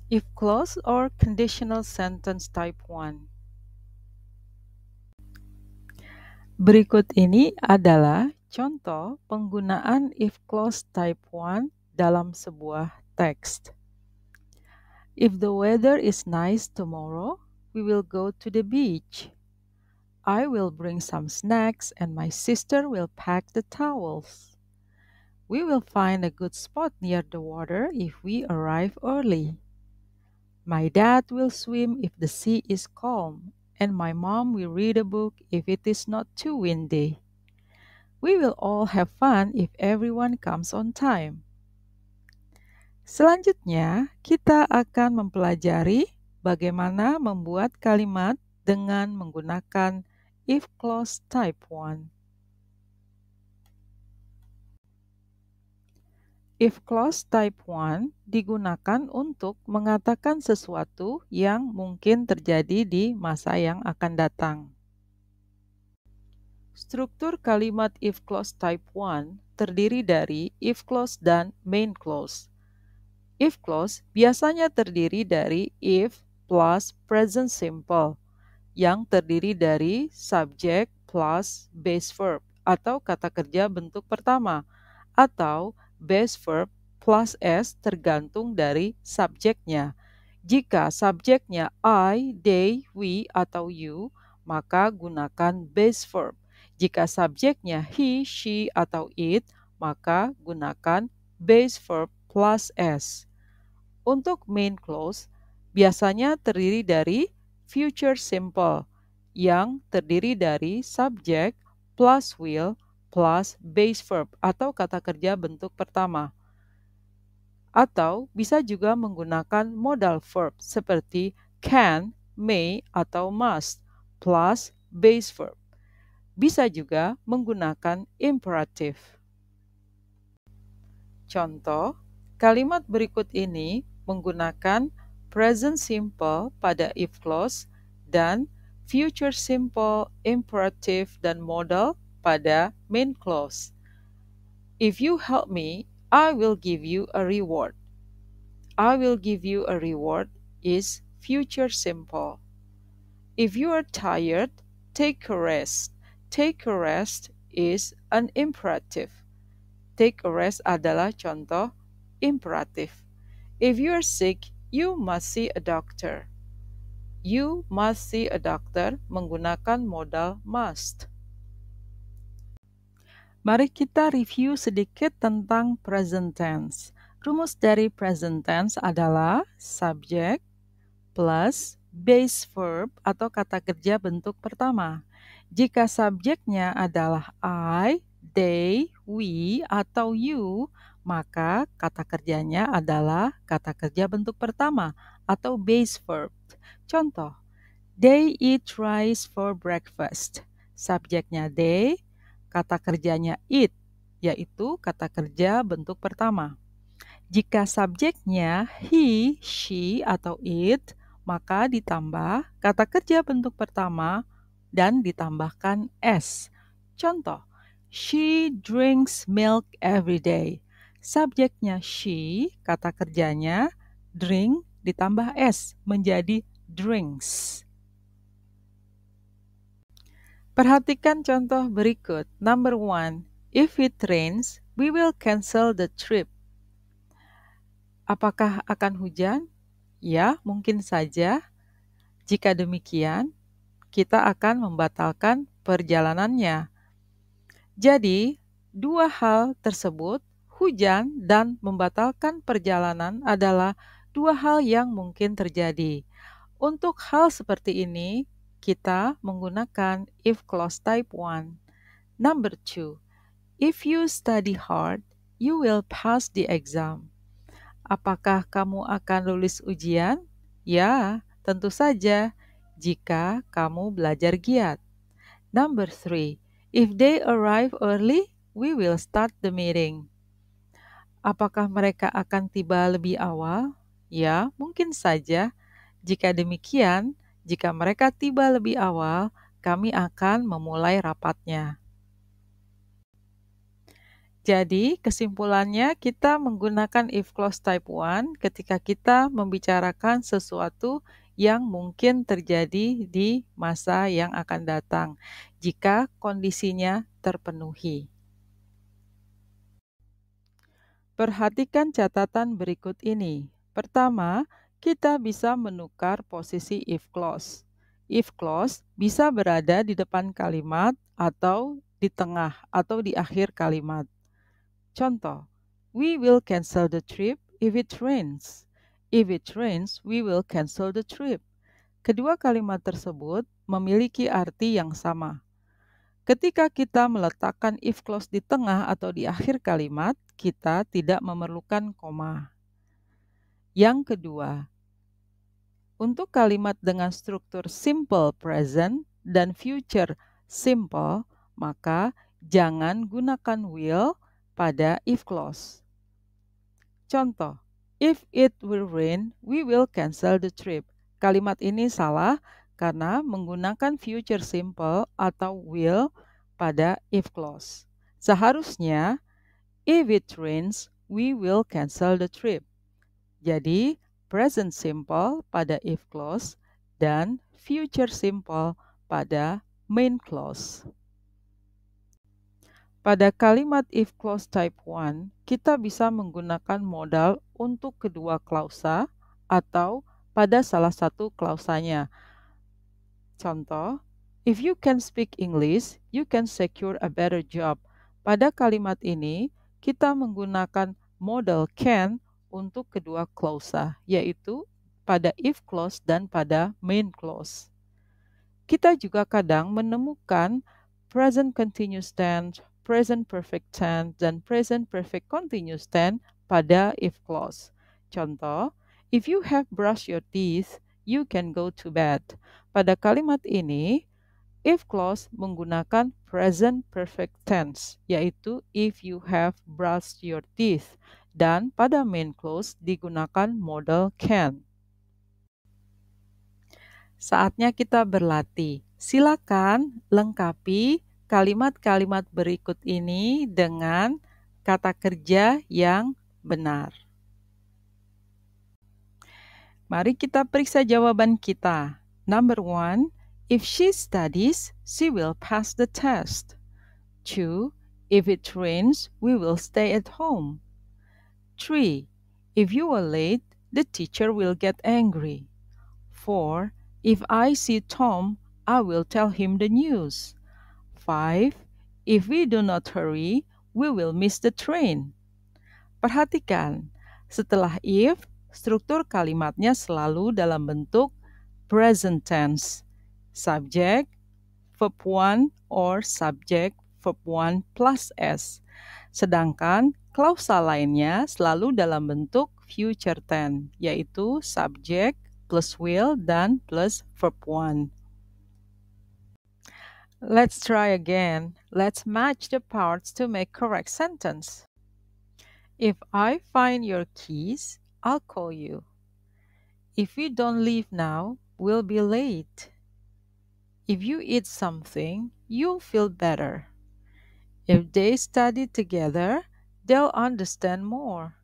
If clause or conditional sentence type 1. Berikut ini adalah contoh penggunaan if clause type 1 dalam sebuah teks. If the weather is nice tomorrow, we will go to the beach. I will bring some snacks and my sister will pack the towels. We will find a good spot near the water if we arrive early. My dad will swim if the sea is calm, and my mom will read a book if it is not too windy. We will all have fun if everyone comes on time. Selanjutnya, kita akan mempelajari bagaimana membuat kalimat dengan menggunakan if clause type 1. If clause type 1 digunakan untuk mengatakan sesuatu yang mungkin terjadi di masa yang akan datang. Struktur kalimat if clause type 1 terdiri dari if clause dan main clause. If clause biasanya terdiri dari if plus present simple yang terdiri dari subject plus base verb atau kata kerja bentuk pertama atau base verb plus s tergantung dari subjeknya. Jika subjeknya I, they, we, atau you, maka gunakan base verb. Jika subjeknya he, she, atau it, maka gunakan base verb plus s. Untuk main clause, biasanya terdiri dari future simple yang terdiri dari subject plus will plus base verb atau kata kerja bentuk pertama. Atau bisa juga menggunakan modal verb seperti can, may, atau must plus base verb. Bisa juga menggunakan imperatif. Contoh, kalimat berikut ini menggunakan present simple pada if clause dan future simple, imperative, dan modal pada main clause. If you help me, I will give you a reward. I will give you a reward is future simple. If you are tired, take a rest. Take a rest is an imperative. Take a rest adalah contoh imperatif. If you are sick, you must see a doctor. You must see a doctor menggunakan modal must. Mari kita review sedikit tentang present tense. Rumus dari present tense adalah subject plus base verb atau kata kerja bentuk pertama. Jika subjeknya adalah I, they, we, atau you, maka kata kerjanya adalah kata kerja bentuk pertama atau base verb. Contoh, they eat rice for breakfast. Subjeknya they, kata kerjanya eat, yaitu kata kerja bentuk pertama. Jika subjeknya he, she, atau it, maka ditambah kata kerja bentuk pertama dan ditambahkan s. Contoh, she drinks milk every day. Subjeknya she, kata kerjanya drink ditambah s menjadi drinks. Perhatikan contoh berikut. Number 1. If it rains, we will cancel the trip. Apakah akan hujan? Ya, mungkin saja. Jika demikian, kita akan membatalkan perjalanannya. Jadi, dua hal tersebut, hujan dan membatalkan perjalanan adalah dua hal yang mungkin terjadi. Untuk hal seperti ini, kita menggunakan if clause type 1. Number 2. If you study hard, you will pass the exam. Apakah kamu akan lulus ujian? Ya, tentu saja jika kamu belajar giat. Number 3. If they arrive early, we will start the meeting. Apakah mereka akan tiba lebih awal? Ya, mungkin saja. Jika demikian, jika mereka tiba lebih awal, kami akan memulai rapatnya. Jadi, kesimpulannya kita menggunakan if clause type 1 ketika kita membicarakan sesuatu yang mungkin terjadi di masa yang akan datang jika kondisinya terpenuhi. Perhatikan catatan berikut ini. Pertama, kita bisa menukar posisi if clause. If clause bisa berada di depan kalimat atau di tengah atau di akhir kalimat. Contoh, we will cancel the trip if it rains. If it rains, we will cancel the trip. Kedua kalimat tersebut memiliki arti yang sama. Ketika kita meletakkan if clause di tengah atau di akhir kalimat, kita tidak memerlukan koma. Yang kedua, untuk kalimat dengan struktur simple present dan future simple, maka jangan gunakan will pada if clause. Contoh, if it will rain, we will cancel the trip. Kalimat ini salah karena menggunakan future simple atau will pada if clause. Seharusnya, if it rains, we will cancel the trip. Jadi, present simple pada if clause dan future simple pada main clause. Pada kalimat if clause type 1, kita bisa menggunakan modal untuk kedua klausa atau pada salah satu klausanya. Contoh, if you can speak English, you can secure a better job. Pada kalimat ini, kita menggunakan modal can untuk kedua klausa, yaitu pada if clause dan pada main clause. Kita juga kadang menemukan present continuous tense, present perfect tense, dan present perfect continuous tense pada if clause. Contoh, if you have brushed your teeth, you can go to bed. Pada kalimat ini, if clause menggunakan present perfect tense, yaitu if you have brushed your teeth. Dan pada main clause digunakan modal can. Saatnya kita berlatih. Silakan lengkapi kalimat-kalimat berikut ini dengan kata kerja yang benar. Mari kita periksa jawaban kita. Number 1, if she studies, she will pass the test. 2, if it rains, we will stay at home. 3, if you are late, the teacher will get angry. 4, if I see Tom, I will tell him the news. 5, if we do not hurry, we will miss the train. Perhatikan, setelah if, struktur kalimatnya selalu dalam bentuk present tense, subject, verb 1, or subject, verb 1 plus S. Sedangkan klausa lainnya selalu dalam bentuk future tense, yaitu subject, plus will, dan plus verb 1. Let's try again. Let's match the parts to make correct sentence. If I find your keys, I'll call you. If you don't leave now, we'll be late. If you eat something, you'll feel better. If they study together, they'll understand more.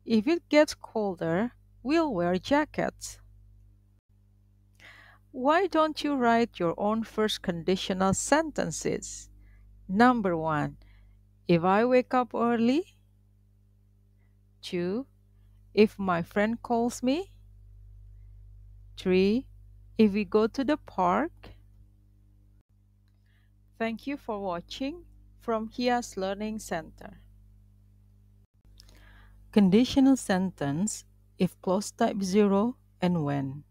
If it gets colder, we'll wear jackets. Why don't you write your own first conditional sentences? Number 1, if I wake up early. 2, if my friend calls me. 3, if we go to the park. Thank you for watching from Hias Learning Center. Conditional sentence if clause type 0 and when.